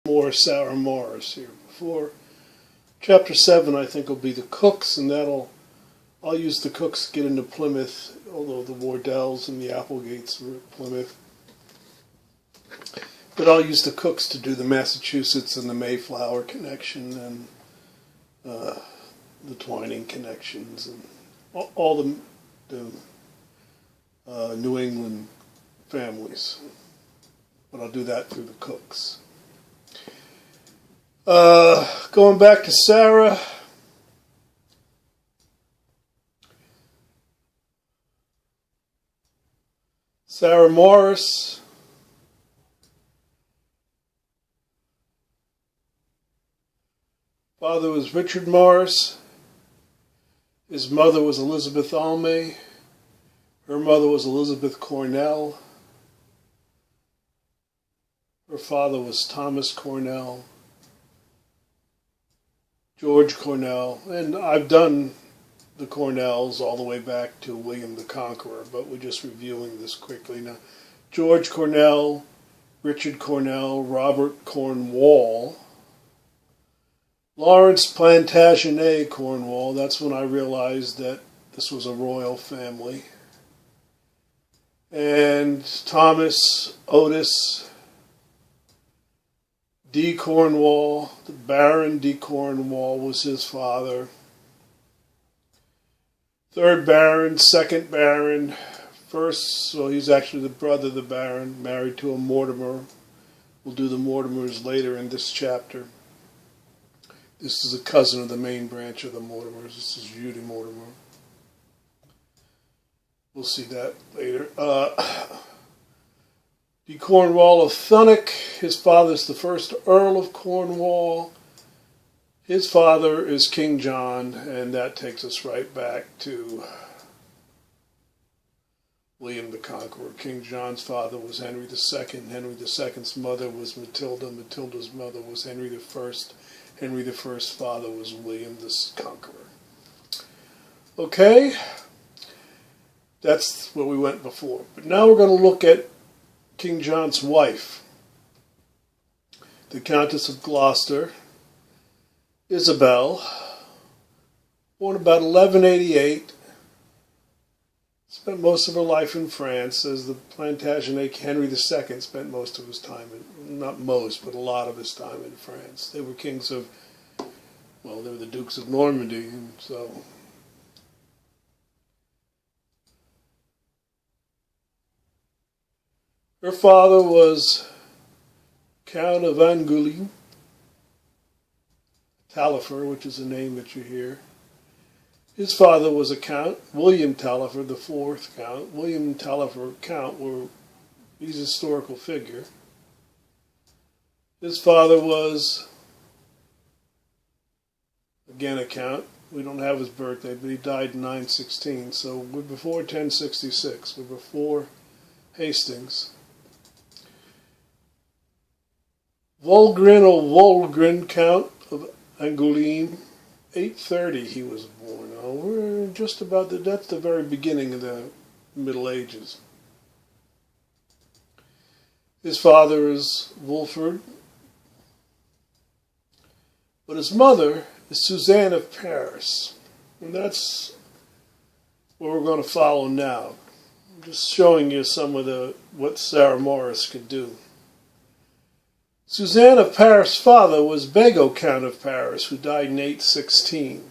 more Sarah Morris here. Before chapter 7, I think, will be the Cooks, and I'll use the Cooks to get into Plymouth, although the Wardells and the Applegates were at Plymouth. But I'll use the Cooks to do the Massachusetts and the Mayflower connection and the Twining connections and all the New England families. But I'll do that through the Cooks. Going back to Sarah. Sarah Morris. Father was Richard Morris. His mother was Elizabeth Almay. Her mother was Elizabeth Cornell. Her father was Thomas Cornell. George Cornell. And I've done the Cornells all the way back to William the Conqueror, but we're just reviewing this quickly now. George Cornell, Richard Cornell, Robert Cornwall, Lawrence Plantagenet Cornwall. That's when I realized that this was a royal family. And Thomas Otis de Cornwall, the Baron de Cornwall was his father. Third Baron, second Baron, first, so he's actually the brother of the Baron, married to a Mortimer. We'll do the Mortimers later in this chapter. This is a cousin of the main branch of the Mortimers. This is Judy Mortimer. We'll see that later. De Cornwall of Thunnock. His father is the first Earl of Cornwall. His father is King John, and that takes us right back to William the Conqueror. King John's father was Henry II. Henry II's mother was Matilda. Matilda's mother was Henry I. Henry I's father was William the Conqueror. Okay, that's where we went before. But now we're going to look at King John's wife, the Countess of Gloucester, Isabel, born about 1188, spent most of her life in France, as the Plantagenet Henry II spent most of his time, not most, but a lot of his time in France. They were kings of, well, they were the Dukes of Normandy, and so her father was Count of Angoulême, Taillefer, which is a name that you hear. His father was a Count, William Taillefer, the fourth Count. William Taillefer, Count, he's a historical figure. His father was, again, a Count. We don't have his birthday, but he died in 916, so we're before 1066. We're before Hastings. Wulfgar or Wulfgar, Count of Angoulême, 830 he was born. Now, we're just about that's the very beginning of the Middle Ages. His father is Wulfgar, but his mother is Suzanne of Paris, and that's what we're going to follow now. I'm just showing you some of what Sarah Morris could do. Suzanne of Paris' father was Bego, Count of Paris, who died in 816.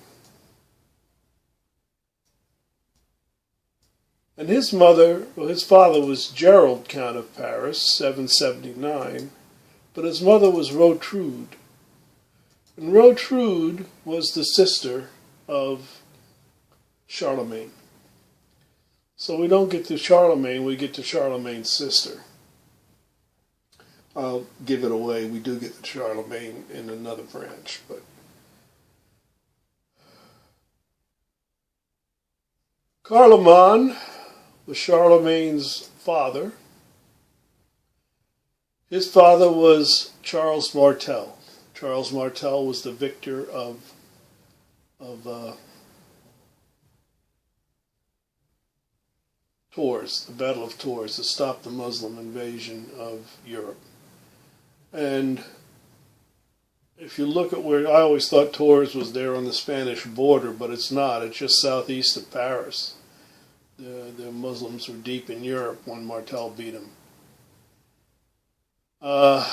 And his father was Gerald, Count of Paris, 779, but his mother was Rotrud. And Rotrud was the sister of Charlemagne. So we don't get to Charlemagne, we get to Charlemagne's sister. I'll give it away. We do get to Charlemagne in another branch, but Carloman was Charlemagne's father. His father was Charles Martel. Charles Martel was the victor of Tours, the Battle of Tours, to stop the Muslim invasion of Europe. And if you look at where, I always thought Tours was there on the Spanish border, but it's not. It's just southeast of Paris. The Muslims were deep in Europe when Martel beat them. And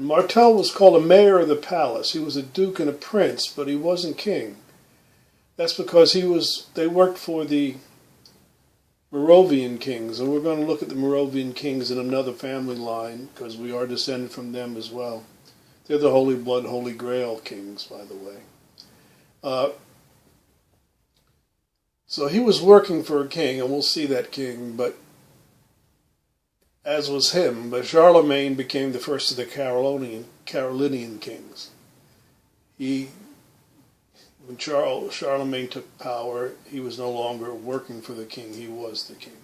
Martel was called a mayor of the palace. He was a duke and a prince, but he wasn't king. That's because they worked for the Merovingian kings, and we're going to look at the Merovingian kings in another family line, because we are descended from them as well. They're the Holy Blood, Holy Grail kings, by the way. So he was working for a king, and we'll see that king, but as was him, but Charlemagne became the first of the Carolingian kings. When Charlemagne took power, he was no longer working for the king, he was the king.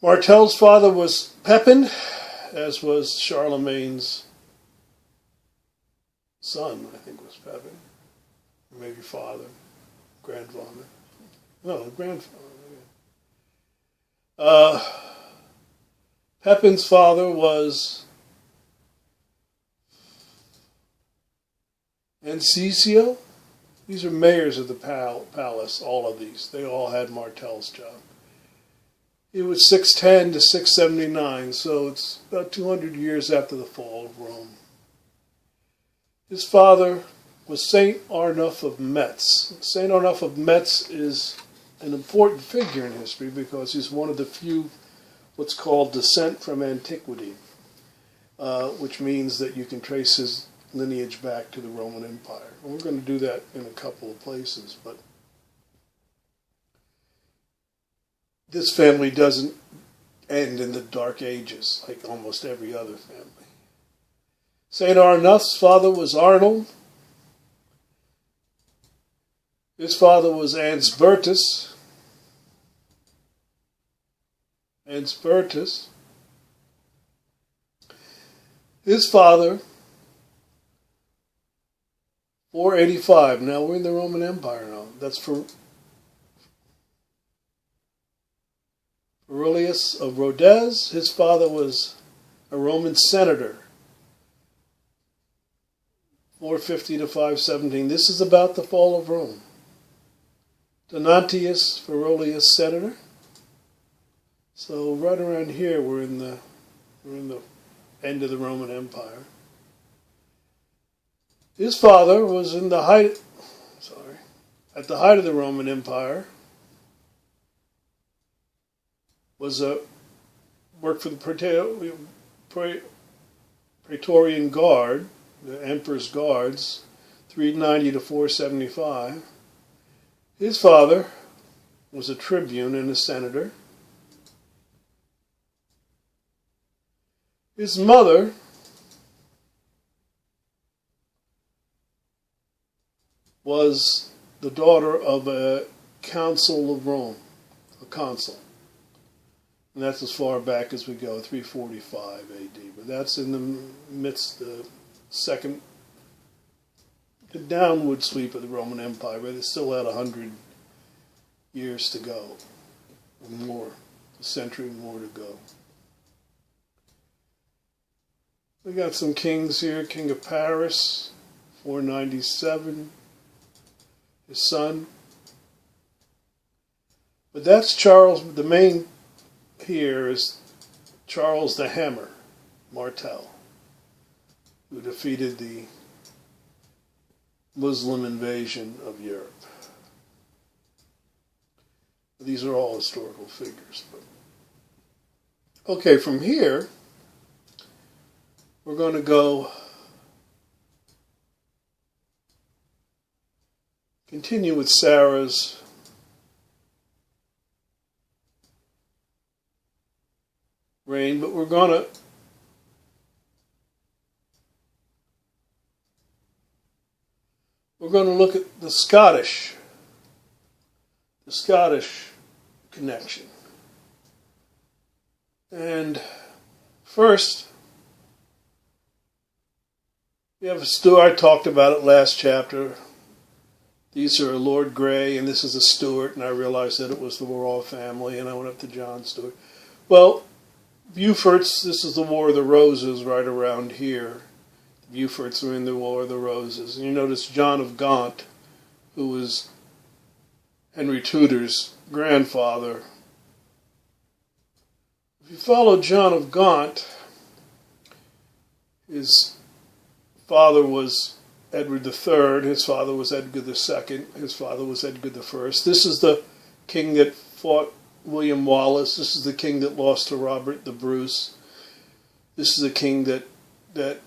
Martel's father was Pepin, as was Charlemagne's son, I think was Pepin. Maybe father, grandfather. No, grandfather. Pepin's father was Ancesio. These are mayors of the palace, all of these. They all had Martel's job. He was 610 to 679, so it's about 200 years after the fall of Rome. His father was Saint Arnulf of Metz. Saint Arnulf of Metz is an important figure in history because he's one of the few what's called descent from antiquity, which means that you can trace his lineage back to the Roman Empire. And we're going to do that in a couple of places, but this family doesn't end in the Dark Ages like almost every other family. St. Arnulf's father was Arnold. His father was Ansbertus. His father, 485. Now we're in the Roman Empire now. That's for Aurelius of Rodez. His father was a Roman senator. 450 to 517. This is about the fall of Rome. Donatius Ferolius, senator. So right around here, we're in the end of the Roman Empire. His father was at the height of the Roman Empire. Worked for the Praetorian Guard, the Emperor's Guards, 390 to 475. His father was a tribune and a senator. His mother was the daughter of a consul of Rome, a consul. And that's as far back as we go, 345 AD. But that's in the midst of the downward sweep of the Roman Empire, but it still had 100 years to go, or more, a century more to go. We got some kings here. King of Paris, 497, his son. But that's Charles. The main here is Charles the Hammer, Martel, who defeated the Muslim invasion of Europe. These are all historical figures. But okay, from here, we're going to go continue with Sarah's reign, but we're going to look at the Scottish connection. And first, we have a Stuart. I talked about it last chapter. These are Lord Grey, and this is a Stuart, and I realized that it was the Royal family, and I went up to John Stuart. Well, Beauforts, this is the War of the Roses right around here. The Beauforts are in the War of the Roses. And you notice John of Gaunt, who was Henry Tudor's grandfather. If you follow John of Gaunt, his father was Edward III, his father was Edgar II, his father was Edgar I. This is the king that fought William Wallace. This is the king that lost to Robert the Bruce. This is the king that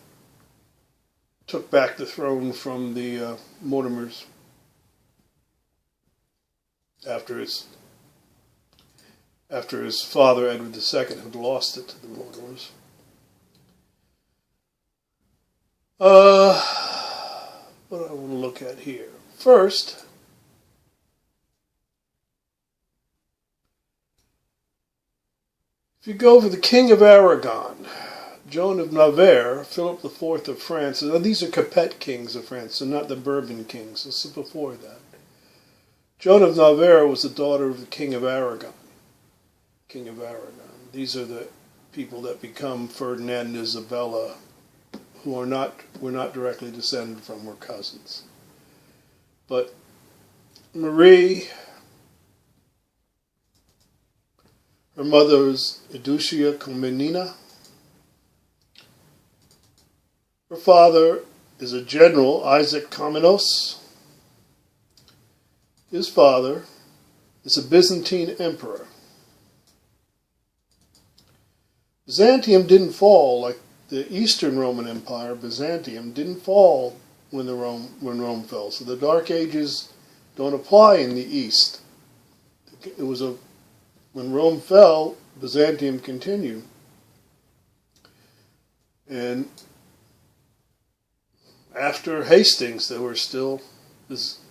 took back the throne from the Mortimers after his father Edward II had lost it to the Mortimers. What do I want to look at here? First, if you go for the King of Aragon, Joan of Navarre, Philip IV of France, now these are Capet kings of France, so not the Bourbon kings, this is before that. Joan of Navarre was the daughter of the King of Aragon. King of Aragon. These are the people that become Ferdinand and Isabella, who were not directly descended from, were cousins. But Marie, her mother is Eudocia Comnena. Her father is a general, Isaac Komnenos. His father is a Byzantine emperor. Byzantium didn't fall like the Eastern Roman Empire. Byzantium didn't fall when Rome fell. So the Dark Ages don't apply in the East. It was when Rome fell, Byzantium continued. And after Hastings, there were still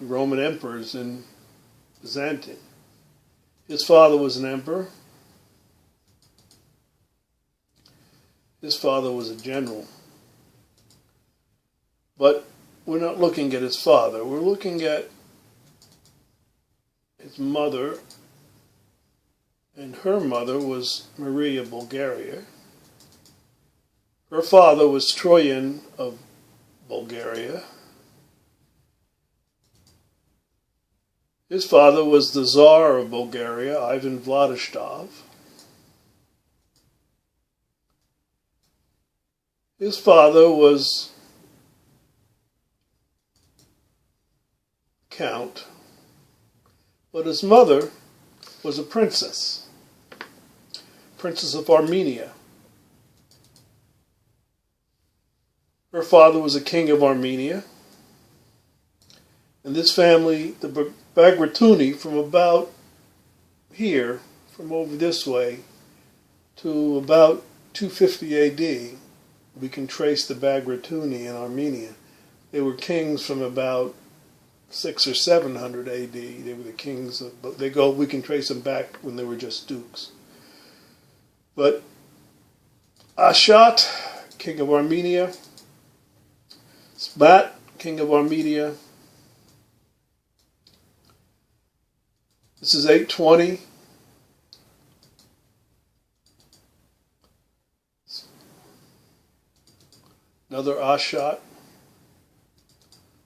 Roman emperors in Byzantium. His father was an emperor. His father was a general. But we're not looking at his father. We're looking at his mother, and her mother was Maria of Bulgaria. Her father was Troyan of Bulgaria. His father was the Tsar of Bulgaria, Ivan Vladishtov. His father was Count, but his mother was a princess, Princess of Armenia. Her father was a king of Armenia, and this family, the Bagratuni, from about here, from over this way, to about 250 AD, we can trace the Bagratuni in Armenia. They were kings from about 600 or 700 AD. They were the kings of, but we can trace them back when they were just dukes. But Ashat, king of Armenia, Sbat, king of Armenia. This is 820. Another Ashat,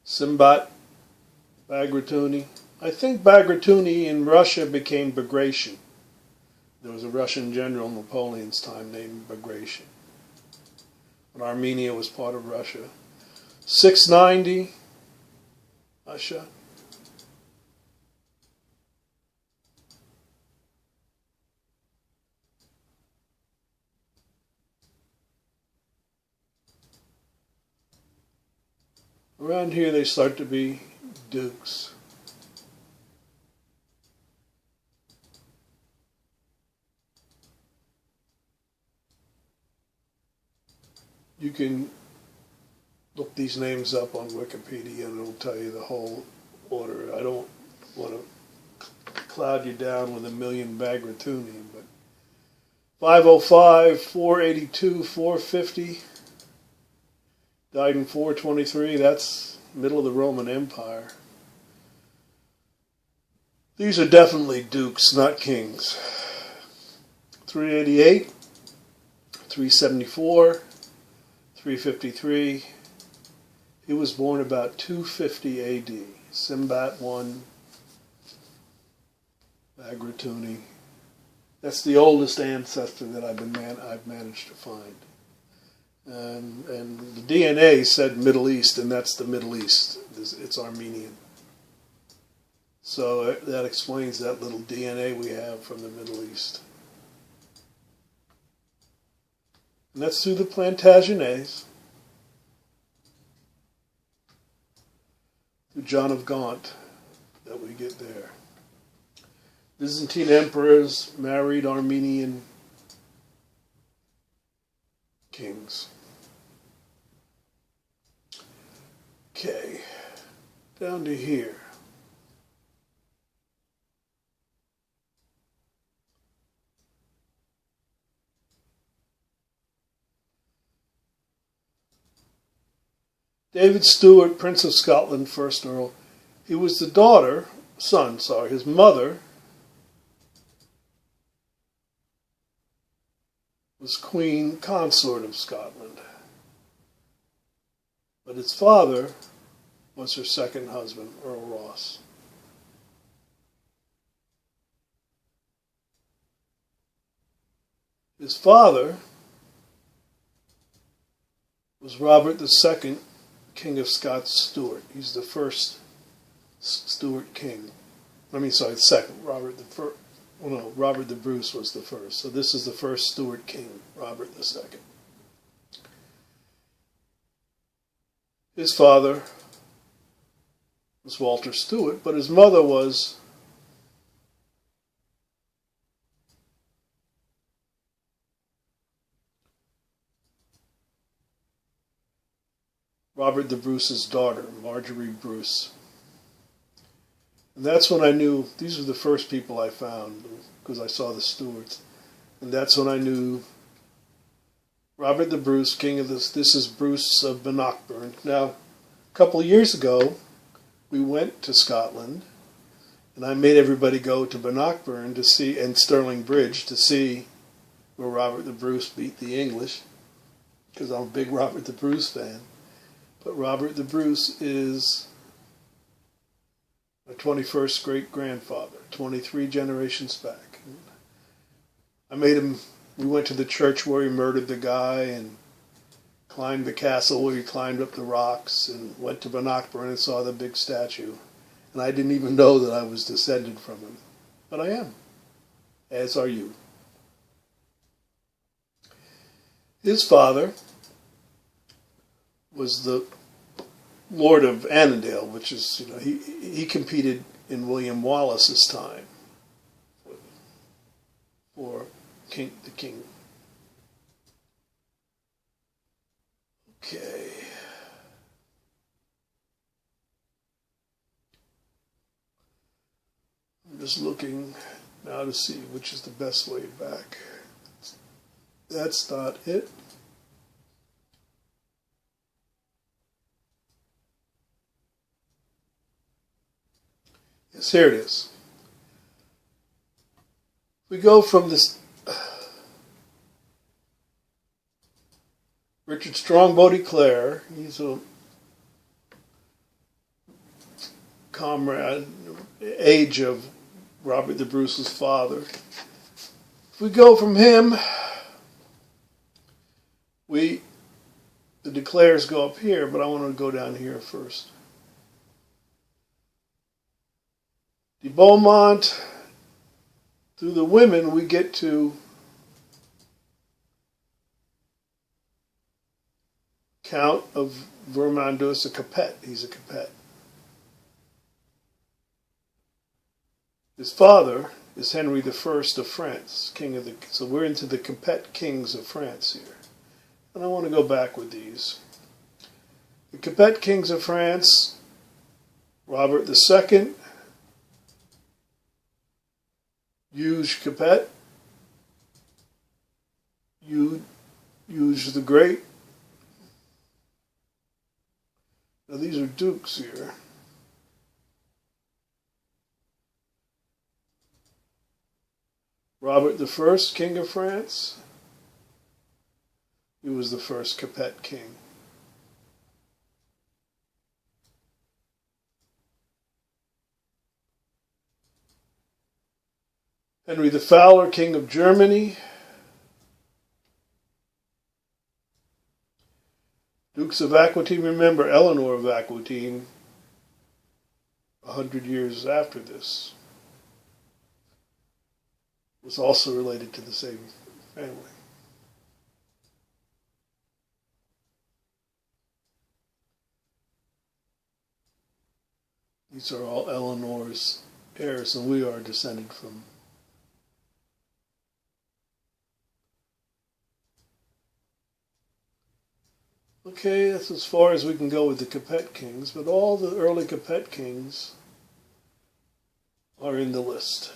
Simbat, Bagratuni. I think Bagratuni in Russia became Bagration. There was a Russian general in Napoleon's time named Bagration. But Armenia was part of Russia. 690, Ashat. Around here they start to be dukes. You can look these names up on Wikipedia and it'll tell you the whole order. I don't want to cloud you down with a million Bagratuni, but 505, 482, 450, died in 423, that's middle of the Roman Empire. These are definitely dukes, not kings. 388, 374, 353. He was born about 250 A.D. Simbat I Agratuni. That's the oldest ancestor that I've managed to find. And the DNA said Middle East, and that's the Middle East. It's Armenian. So that explains that little DNA we have from the Middle East. And that's through the Plantagenets, through John of Gaunt, that we get there. Byzantine emperors married Armenian kings. Okay, down to here. David Stuart, Prince of Scotland, first Earl. He was the his mother was Queen Consort of Scotland. But his father was her second husband, Earl Ross. His father was Robert II, King of Scots Stuart. He's the first Stuart king. Second. Robert the Bruce was the first. So this is the first Stuart king, Robert II. His father was Walter Stewart, but his mother was Robert the Bruce's daughter, Marjorie Bruce. And that's when I knew, these were the first people I found, because I saw the Stuarts. And that's when I knew Robert the Bruce, king of this is Bruce of Bannockburn. Now, a couple of years ago, we went to Scotland, and I made everybody go to Bannockburn to see, and Stirling Bridge, to see where Robert the Bruce beat the English, because I'm a big Robert the Bruce fan. But Robert the Bruce is my 21st great-grandfather, 23 generations back. I made him, we went to the church where he murdered the guy and climbed the castle where he climbed up the rocks and went to Bannockburn and saw the big statue. And I didn't even know that I was descended from him. But I am, as are you. His father was the Lord of Annandale, which is, he competed in William Wallace's time for the king. Okay. I'm just looking now to see which is the best way back. That's not it. Yes, here it is. We go from this Richard Strongbow de Clare. He's a comrade, age of Robert the Bruce's father. If we go from him, the de Clares go up here, but I want to go down here first. De Beaumont, through the women, we get to Count of Vermandois, a Capet. He's a Capet. His father is Henry I of France, king of the. So we're into the Capet kings of France here. And I want to go back with these. The Capet kings of France, Robert II, Hugues Capet, Hugues the Great. Now these are dukes here. Robert I, King of France. He was the first Capet king. Henry the Fowler, king of Germany. Dukes of Aquitaine, remember Eleanor of Aquitaine, 100 years after this, was also related to the same family. These are all Eleanor's heirs, and we are descended from. Okay, that's as far as we can go with the Capet kings, but all the early Capet kings are in the list.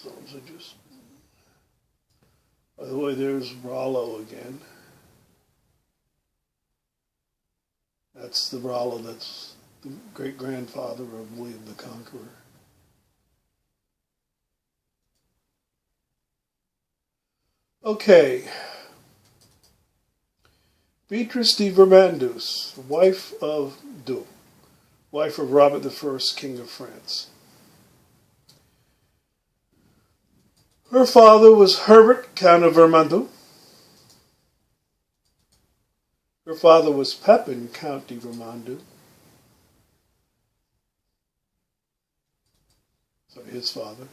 Those are just. By the way, there's Rollo again. That's the Rollo that's the great-grandfather of William the Conqueror. Okay. Beatrice de Vermandois, wife of Robert I, King of France. Her father was Herbert, Count of Vermandois. Her father was Pepin, Count de Vermandois. Sorry, his father.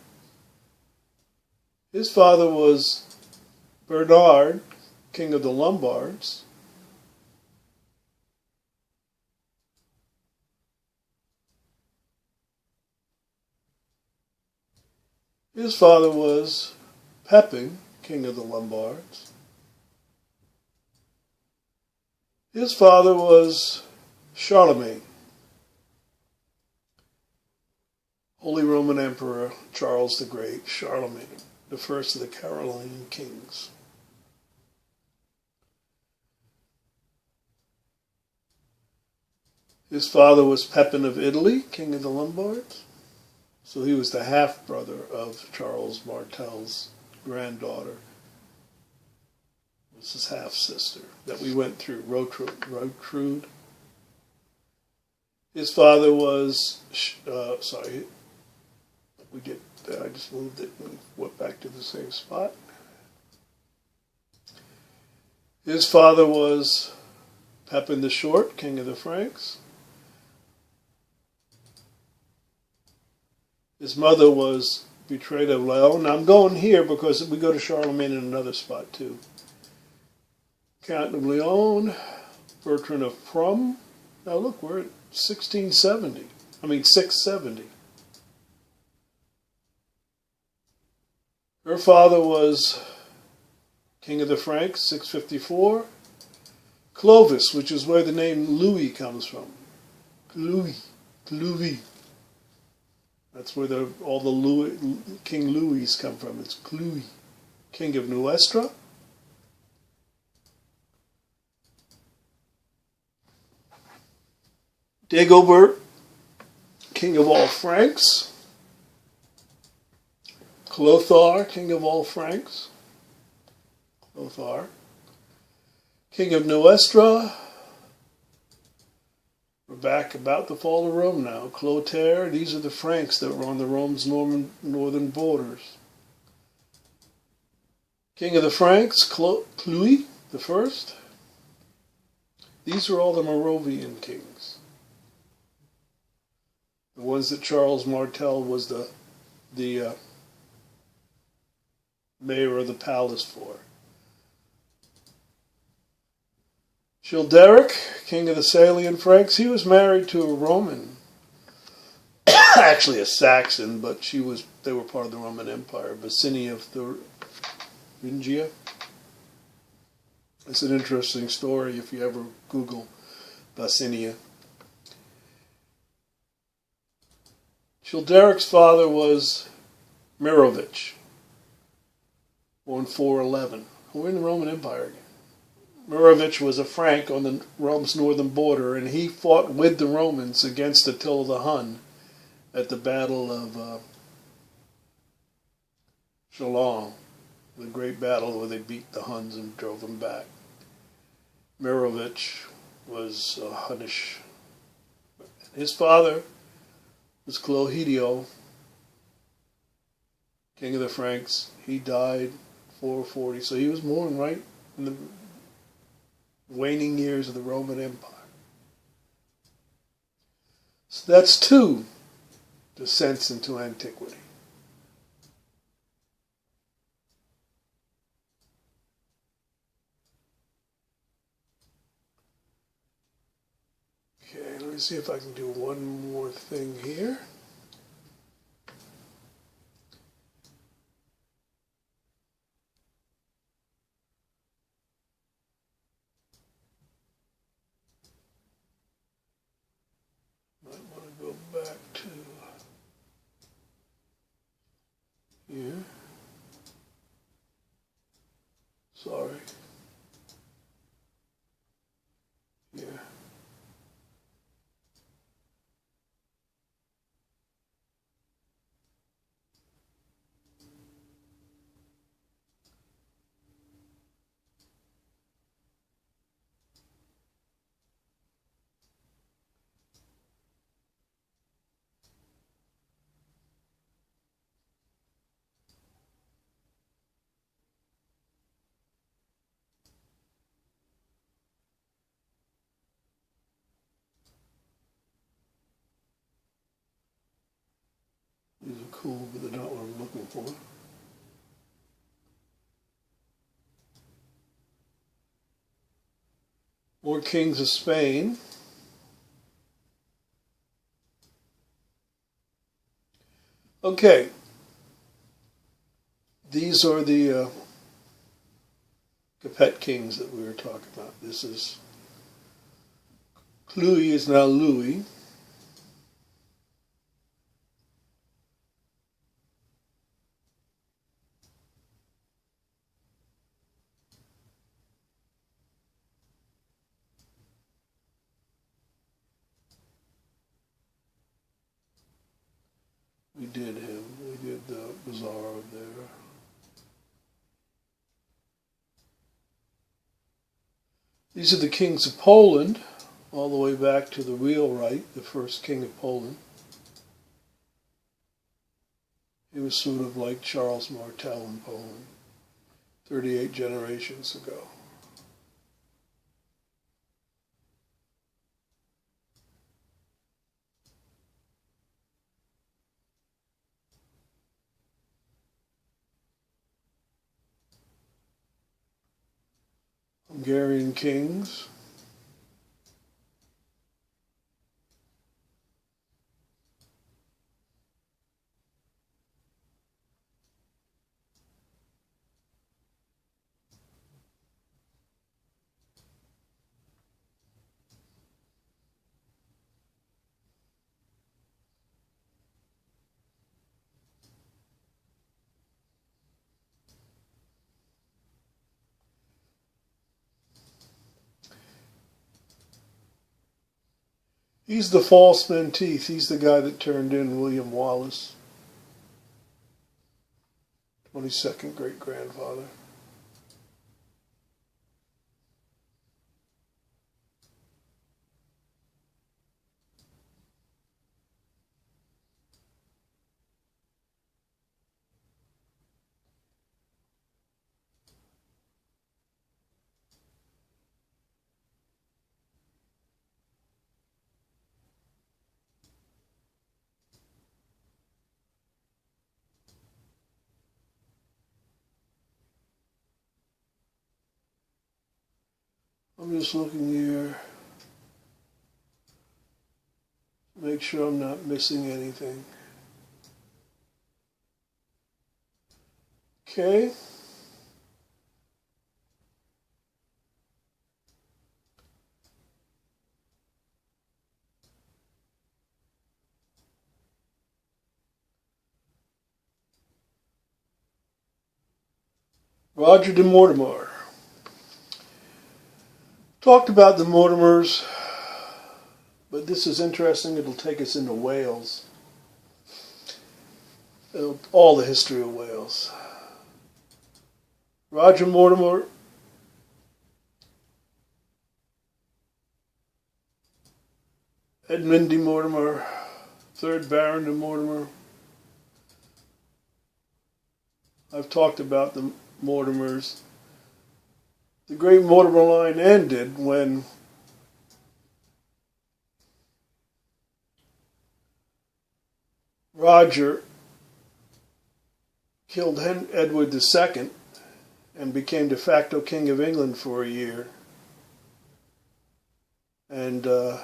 His father was Bernard, King of the Lombards. His father was Pepin, King of the Lombards. His father was Charlemagne, Holy Roman Emperor Charles the Great, Charlemagne, the first of the Carolingian kings. His father was Pepin of Italy, King of the Lombards. So he was the half-brother of Charles Martel's granddaughter. This is half-sister that we went through, Rotrude. His father was, I just moved it and went back to the same spot. His father was Pepin the Short, King of the Franks. His mother was Bertrade of Lyon. Now I'm going here because we go to Charlemagne in another spot too. Count of Lyon, Bertrand of Prum. Now look, we're at 670. Her father was King of the Franks, 654. Clovis, which is where the name Louis comes from. Louis. That's where all the King Louis come from. It's Louis, King of Nuestra. Dagobert, King of all Franks. Clothar, King of all Franks. Clothar. King of Nuestra. We're back about the fall of Rome now. Clotaire, these are the Franks that were on the Rome's northern borders. King of the Franks, Clovis the first. These are all the Moravian kings. The ones that Charles Martel was the mayor of the palace for. Childeric, king of the Salian Franks, he was married to a Roman, actually a Saxon, but they were part of the Roman Empire, Basinia of Thuringia. It's an interesting story if you ever Google Basinia. Childeric's father was Mirovich, born 411. We're in the Roman Empire again. Merovich was a Frank on the Rome's northern border, and he fought with the Romans against Attila the Hun at the Battle of Chalons, the great battle where they beat the Huns and drove them back. Merovich was Hunnish. His father was Clohidio, king of the Franks. He died 440, so he was born right in the waning years of the Roman Empire. So that's two descents into antiquity. Okay, let me see if I can do one more thing here. Might want to go back to here. Sorry. Yeah. These are cool, but they're not what I'm looking for. More kings of Spain. Okay. These are the Capet kings that we were talking about. This is Clui is now Louis. We did him. We did the Bazaar there. These are the kings of Poland, all the way back to the Wheelwright, the first king of Poland. He was sort of like Charles Martel in Poland, 38 generations ago. Hungarian kings. He's the false Menteith. He's the guy that turned in William Wallace, 22nd great-grandfather. I'm just looking here, make sure I'm not missing anything. Okay. Roger de Mortimer. Talked about the Mortimers, but this is interesting. It'll take us into Wales. All the history of Wales. Roger Mortimer Edmund de Mortimer, 3rd Baron de Mortimer. I've talked about the Mortimers. The great Mortimer line ended when Roger killed Edward II and became de facto King of England for a year. And in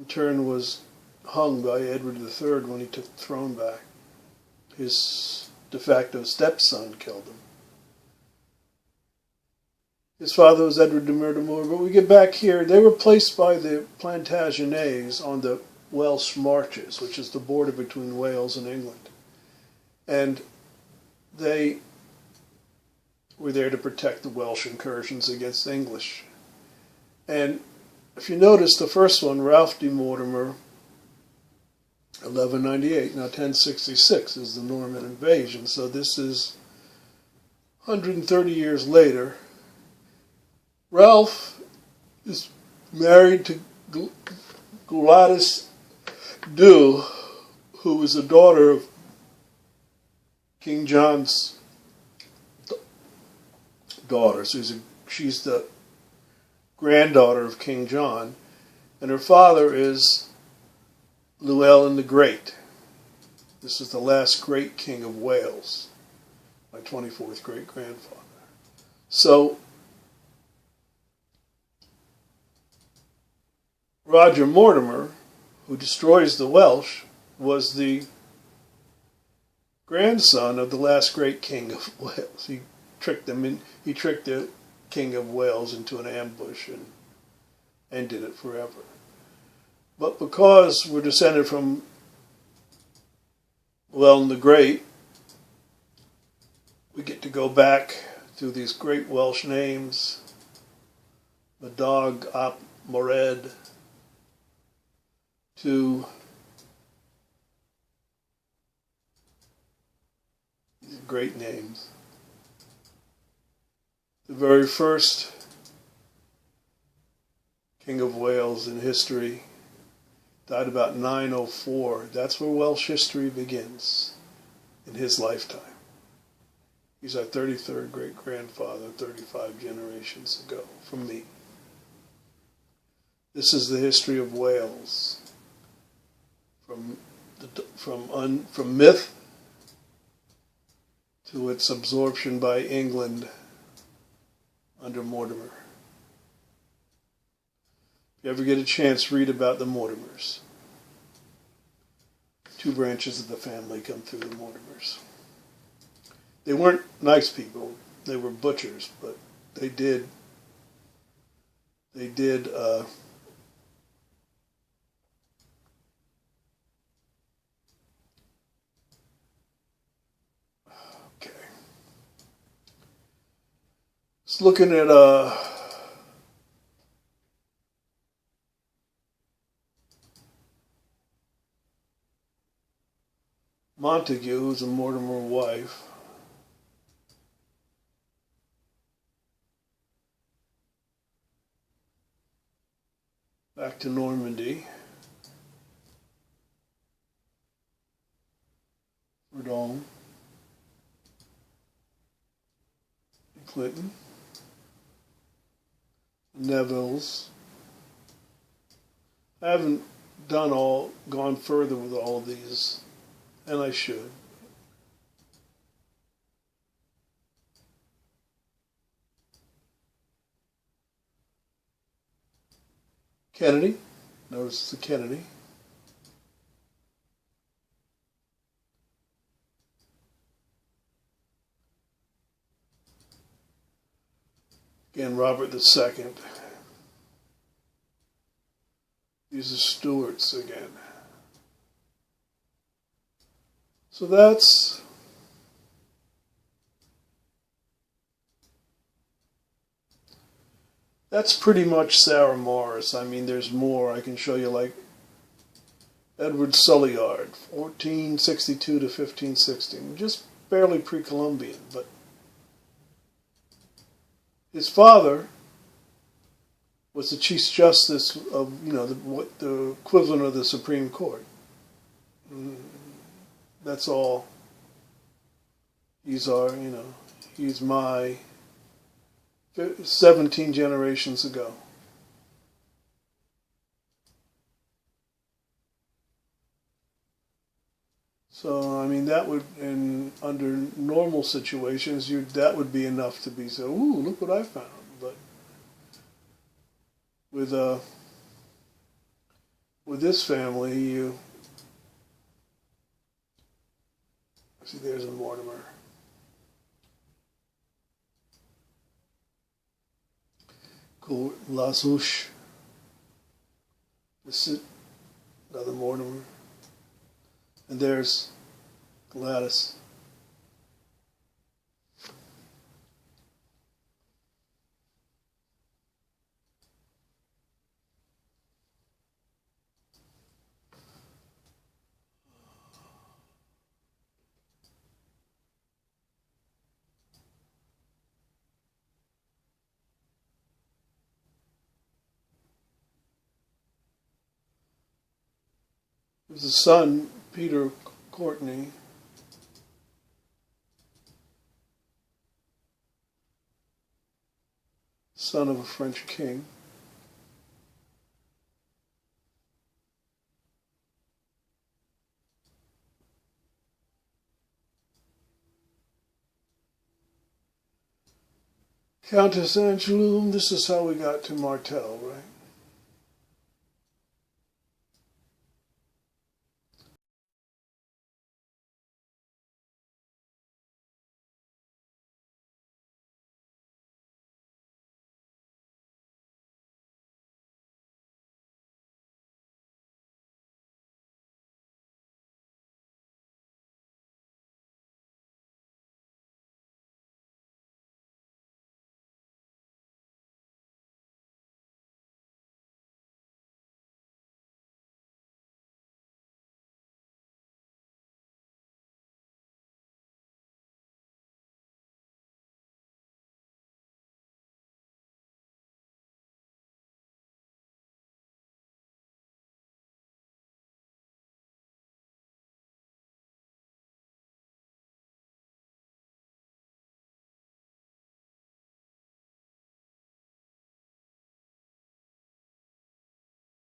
turn was hung by Edward III when he took the throne back. His de facto stepson killed him. His father was Edward de Mortimer, but we get back here. They were placed by the Plantagenets on the Welsh Marches, which is the border between Wales and England. And they were there to protect the Welsh incursions against the English. And if you notice, the first one, Ralph de Mortimer, 1198. Now 1066 is the Norman invasion, so this is 130 years later. Ralph is married to Gladys Dhu, who was a daughter of King John's daughter. So she's the granddaughter of King John, and her father is Llewellyn the Great. This is the last great king of Wales, my 24th great-grandfather. So Roger Mortimer, who destroys the Welsh, was the grandson of the last great king of Wales. He tricked the King of Wales into an ambush and ended it forever. But because we're descended from Llewellyn the Great, we get to go back through these great Welsh names: Madog ap Mored, to these great names. The very first King of Wales in history died about 904. That's where Welsh history begins, in his lifetime. He's our 33rd great-grandfather, 35 generations ago, from me. This is the history of Wales, from myth to its absorption by England under Mortimer. If you ever get a chance, read about the Mortimers. 2 branches of the family come through the Mortimers. They weren't nice people. They were butchers, but they did okay. Just looking at Montague, who's a Mortimer wife. Back to Normandy. Verdun. Clinton. Nevilles. I haven't gone further with all of these, and I should. Kennedy. Notice the Kennedy. Again, Robert II. These are Stuarts again. So that's That's pretty much Sarah Morris. I mean, there's more. I can show you, like Edward Sulliard, 1462 to 1560, just barely pre-Columbian. But his father was the Chief Justice of, the equivalent of the Supreme Court. That's all. He's my 17 generations ago. So, I mean, that would, under normal situations, that would be enough to be so, ooh, look what I found. But with this family, see, there's a Mortimer. Cool, Lasouche. This is another Mortimer. And there's Gladys. There's a son, Peter Courtenay. Son of a French king. Countess Angoulême, this is how we got to Martel, right?